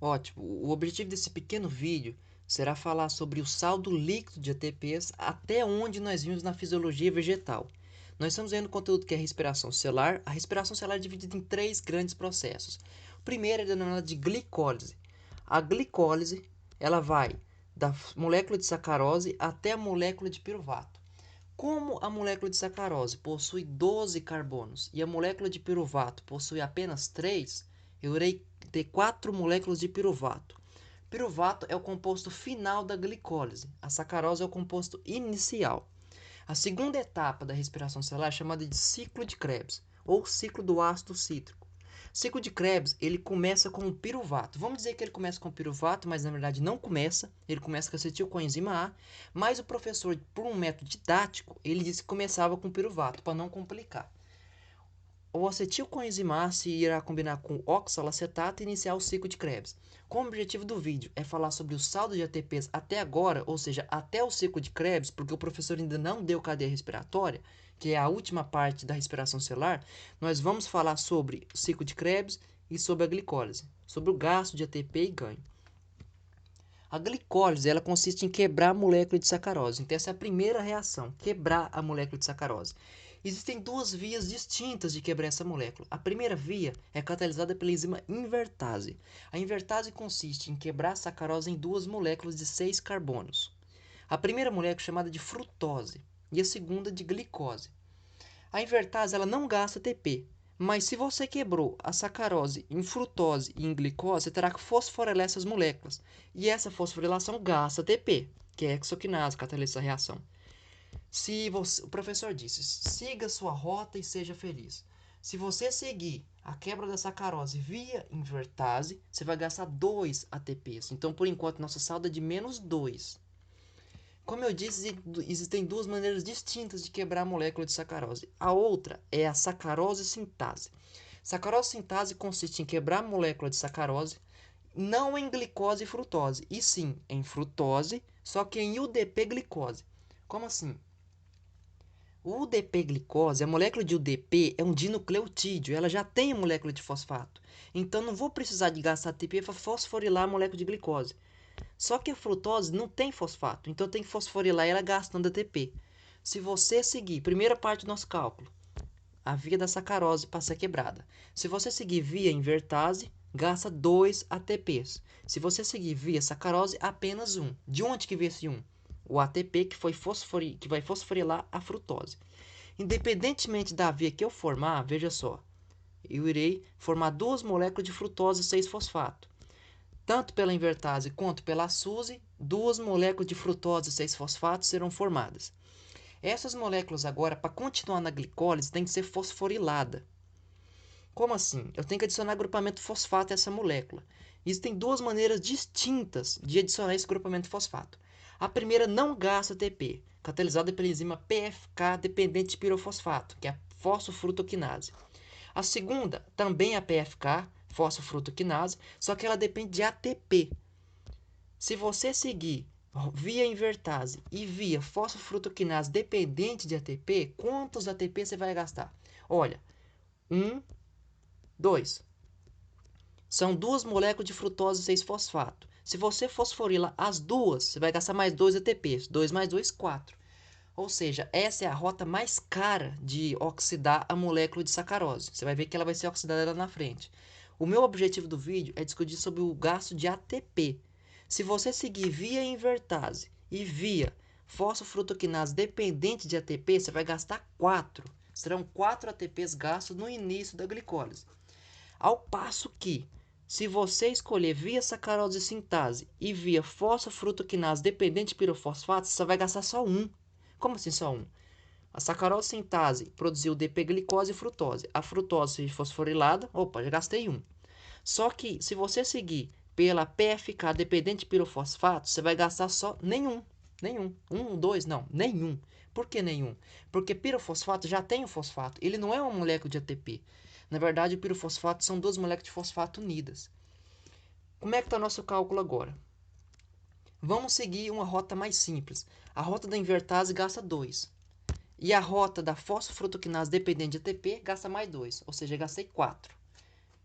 Ótimo. O objetivo desse pequeno vídeo será falar sobre o saldo líquido de ATPs até onde nós vimos na fisiologia vegetal. Nós estamos vendo o conteúdo que é a respiração celular. A respiração celular é dividida em três grandes processos. O primeiro é denominado de glicólise. A glicólise, ela vai da molécula de sacarose até a molécula de piruvato. Como a molécula de sacarose possui 12 carbonos e a molécula de piruvato possui apenas 3, eu irei ter 4 moléculas de piruvato. Piruvato é o composto final da glicólise, a sacarose é o composto inicial. A segunda etapa da respiração celular é chamada de ciclo de Krebs, ou ciclo do ácido cítrico. O ciclo de Krebs, ele começa com o piruvato. Vamos dizer que ele começa com o piruvato, mas na verdade não começa. Ele começa com a acetilcoenzima A, mas o professor, por um método didático, ele disse que começava com o piruvato, para não complicar. O acetilcoenzima A se irá combinar com oxalacetato e iniciar o ciclo de Krebs. Como o objetivo do vídeo é falar sobre o saldo de ATPs até agora, ou seja, até o ciclo de Krebs, porque o professor ainda não deu cadeia respiratória, que é a última parte da respiração celular, nós vamos falar sobre o ciclo de Krebs e sobre a glicólise, sobre o gasto de ATP e ganho. A glicólise, ela consiste em quebrar a molécula de sacarose. Então essa é a primeira reação, quebrar a molécula de sacarose. Existem duas vias distintas de quebrar essa molécula. A primeira via é catalisada pela enzima invertase. A invertase consiste em quebrar a sacarose em duas moléculas de 6 carbonos. A primeira molécula é chamada de frutose e a segunda de glicose. A invertase ela não gasta ATP, mas se você quebrou a sacarose em frutose e em glicose, você terá que fosforilar essas moléculas. E essa fosforilação gasta ATP, que é a hexoquinase, catalisa essa reação. O professor disse, siga sua rota e seja feliz. Se você seguir a quebra da sacarose via invertase, você vai gastar 2 ATPs. Então, por enquanto, nossa saldo é de menos 2. Como eu disse, existem duas maneiras distintas de quebrar a molécula de sacarose. A outra é a sacarose sintase. Sacarose sintase consiste em quebrar a molécula de sacarose não em glicose e frutose, e sim em frutose, só que em UDP-glicose. Como assim? O UDP-glicose, a molécula de UDP é um dinucleotídeo, ela já tem a molécula de fosfato. Então não vou precisar de gastar ATP para fosforilar a molécula de glicose. Só que a frutose não tem fosfato, então tem que fosforilar ela gastando ATP. Se você seguir, primeira parte do nosso cálculo, a via da sacarose para ser quebrada. Se você seguir via invertase, gasta 2 ATPs. Se você seguir via sacarose, apenas 1. De onde que vem esse 1? O ATP que vai fosforilar a frutose. Independentemente da via que eu formar, veja só, eu irei formar duas moléculas de frutose 6-fosfato. Tanto pela invertase quanto pela SUSE, duas moléculas de frutose 6-fosfato serão formadas. Essas moléculas agora, para continuar na glicólise, tem que ser fosforilada. Como assim? Eu tenho que adicionar grupamento fosfato a essa molécula. Existem duas maneiras distintas de adicionar esse grupamento fosfato. A primeira não gasta ATP, catalisada pela enzima PFK dependente de pirofosfato, que é a fosfofrutoquinase. A segunda também é a PFK, fosfofrutoquinase, só que ela depende de ATP. Se você seguir via invertase e via fosfofrutoquinase dependente de ATP, quantos ATP você vai gastar? Olha, 1, 2. São duas moléculas de frutose 6-fosfato. Se você fosforilar as duas, você vai gastar mais 2 ATPs. 2 mais 2, 4. Ou seja, essa é a rota mais cara de oxidar a molécula de sacarose. Você vai ver que ela vai ser oxidada lá na frente. O meu objetivo do vídeo é discutir sobre o gasto de ATP. Se você seguir via invertase e via fosfofrutoquinase dependente de ATP, você vai gastar 4. Serão 4 ATPs gastos no início da glicólise. Ao passo que, se você escolher via sacarose sintase e via fosfofrutoquinase dependente de pirofosfato, você vai gastar só 1. Como assim só 1? A sacarose sintase produziu DP-glicose e frutose. A frutose fosforilada, opa, já gastei 1. Só que se você seguir pela PFK dependente de pirofosfato, você vai gastar só nenhum. Nenhum. 1, 2, não, nenhum. Por que nenhum? Porque pirofosfato já tem o fosfato. Ele não é uma molécula de ATP. Na verdade, o pirofosfato são duas moléculas de fosfato unidas. Como é que está o nosso cálculo agora? Vamos seguir uma rota mais simples. A rota da invertase gasta 2. E a rota da fosfofrutoquinase dependente de ATP gasta mais 2. Ou seja, gastei 4.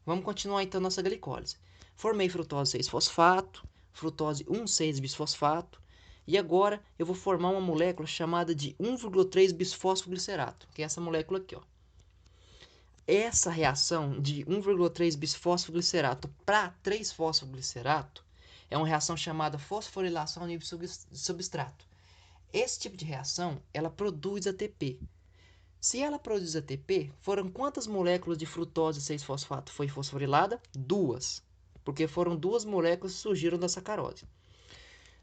Vamos continuar então nossa glicólise. Formei frutose 6-fosfato, frutose 1,6-bisfosfato, e agora eu vou formar uma molécula chamada de 1,3-bisfosfoglicerato, que é essa molécula aqui, ó. Essa reação de 1,3-bisfosfoglicerato para 3-fosfoglicerato é uma reação chamada fosforilação ao nível de substrato. Esse tipo de reação, ela produz ATP. Se ela produz ATP, foram quantas moléculas de frutose 6-fosfato foi fosforilada? 2, porque foram 2 moléculas que surgiram da sacarose.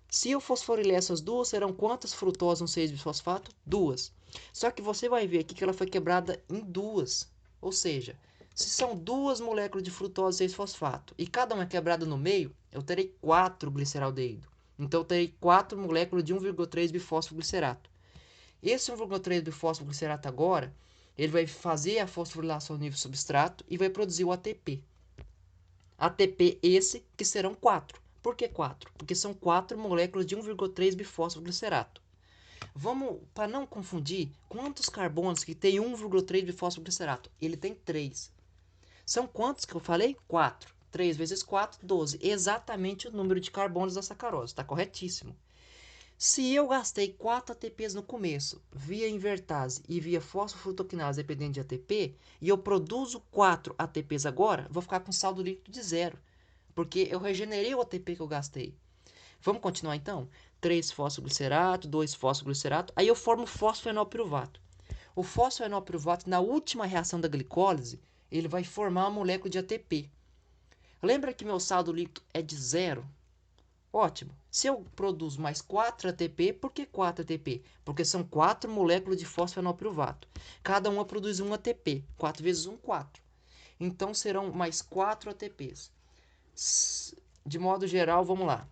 Se eu fosforilei essas 2, serão quantas frutose 1,6-bisfosfato? 2. Só que você vai ver aqui que ela foi quebrada em 2. Ou seja, se são 2 moléculas de frutose 6-fosfato e cada uma é quebrada no meio, eu terei 4 gliceraldeído. Então eu terei 4 moléculas de 1,3-bifosfoglicerato. Esse 1,3-bifosfoglicerato agora, ele vai fazer a fosforilação no nível substrato e vai produzir o ATP. ATP esse que serão 4. Por que 4? Porque são 4 moléculas de 1,3-bifosfoglicerato. Vamos, para não confundir, quantos carbonos que tem 1,3-bifosfoglicerato? Ele tem 3. São quantos que eu falei? 4. 3 vezes 4, 12. Exatamente o número de carbonos da sacarose. Está corretíssimo. Se eu gastei 4 ATPs no começo, via invertase e via fosfofrutoquinase dependente de ATP, e eu produzo 4 ATPs agora, vou ficar com saldo líquido de 0, porque eu regenerei o ATP que eu gastei. Vamos continuar então? 3-fosfoglicerato, 2-fosfoglicerato, aí eu formo fosfoenolpiruvato. O fosfoenolpiruvato, na última reação da glicólise, ele vai formar uma molécula de ATP. Lembra que meu saldo líquido é de 0? Ótimo. Se eu produzo mais 4 ATP, por que 4 ATP? Porque são 4 moléculas de fosfoenolpiruvato. Cada uma produz 1 ATP. 4 vezes 1, 4. Então serão mais 4 ATPs. De modo geral, vamos lá.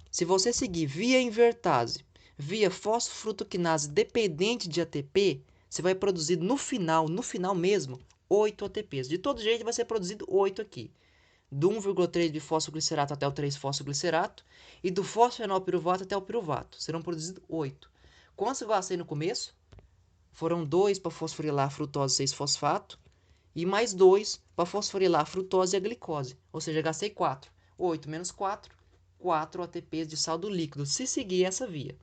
Se você seguir via invertase, via fosfofrutoquinase dependente de ATP, você vai produzir no final mesmo, 8 ATPs. De todo jeito vai ser produzido 8 aqui. Do 1,3-bifosfoglicerato até o 3-fosfoglicerato e do fosfoenolpiruvato até o piruvato. Serão produzidos 8. Quantos eu gastei no começo? Foram 2 para fosforilar a frutose 6-fosfato e mais 2 para fosforilar a frutose e a glicose. Ou seja, gastei 4. 8 menos 4, 4 ATPs de saldo líquido, se seguir essa via.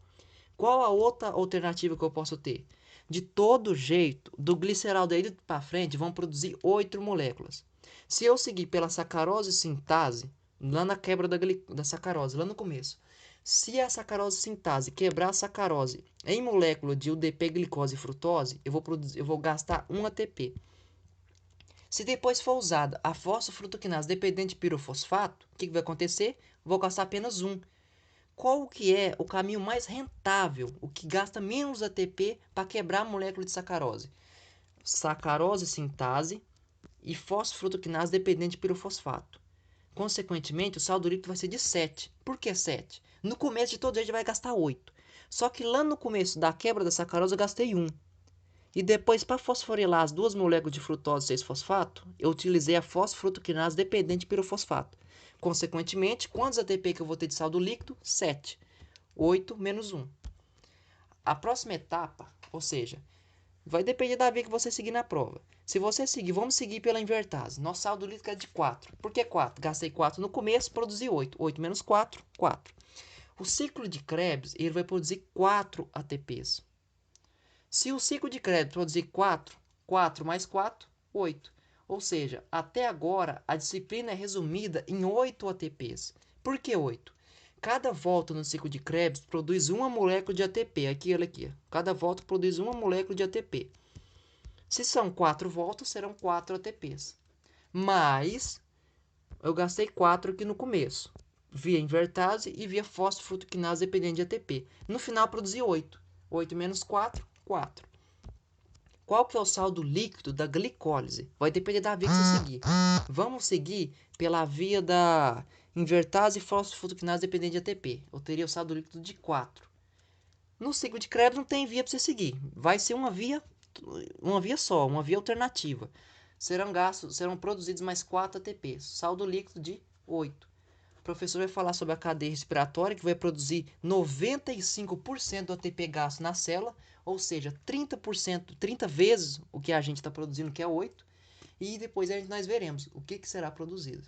Qual a outra alternativa que eu posso ter? De todo jeito, do gliceraldeído para frente, vão produzir 8 moléculas. Se eu seguir pela sacarose sintase, lá na quebra da sacarose, lá no começo, se a sacarose sintase quebrar a sacarose em molécula de UDP, glicose e frutose, eu vou gastar 1 ATP. Se depois for usada a fosfofrutoquinase dependente de pirofosfato, o que vai acontecer? Vou gastar apenas 1. Qual que é o caminho mais rentável, o que gasta menos ATP para quebrar a molécula de sacarose? Sacarose sintase e fosfofrutoquinase dependente de pirofosfato. Consequentemente, o saldo líquido vai ser de 7. Por que 7? No começo de todo jeito vai gastar 8. Só que lá no começo da quebra da sacarose eu gastei 1. E depois, para fosforilar as 2 moléculas de frutose 6-fosfato, eu utilizei a fosfofrutoquinase dependente de pirofosfato. Consequentemente, quantos ATP que eu vou ter de saldo líquido? 7. 8 menos 1. A próxima etapa, ou seja, vai depender da via que você seguir na prova. Se você seguir, vamos seguir pela invertase. Nosso saldo líquido é de 4. Por que 4? Gastei 4 no começo, produzi 8. 8 menos 4, 4. O ciclo de Krebs ele vai produzir 4 ATPs. Se o ciclo de Krebs produzir 4, 4 mais 4, 8. Ou seja, até agora a disciplina é resumida em 8 ATPs. Por que 8? Cada volta no ciclo de Krebs produz uma molécula de ATP. Aqui, olha aqui. Cada volta produz uma molécula de ATP. Se são 4 voltas, serão 4 ATPs. Mas eu gastei 4 aqui no começo, via invertase e via fosfofrutoquinase dependente de ATP. No final, produzi 8. 8 menos 4, 4. Qual que é o saldo líquido da glicólise? Vai depender da via que você seguir. Vamos seguir pela via da invertase e fosfofrutoquinase dependente de ATP. Eu teria o saldo líquido de 4. No ciclo de Krebs não tem via para você seguir. Vai ser uma via só, uma via alternativa. Serão produzidos mais 4 ATPs. Saldo líquido de 8. O professor vai falar sobre a cadeia respiratória, que vai produzir 95% do ATP gasto na célula, ou seja, 30%, 30 vezes o que a gente está produzindo, que é 8. E depois nós veremos o que será produzido.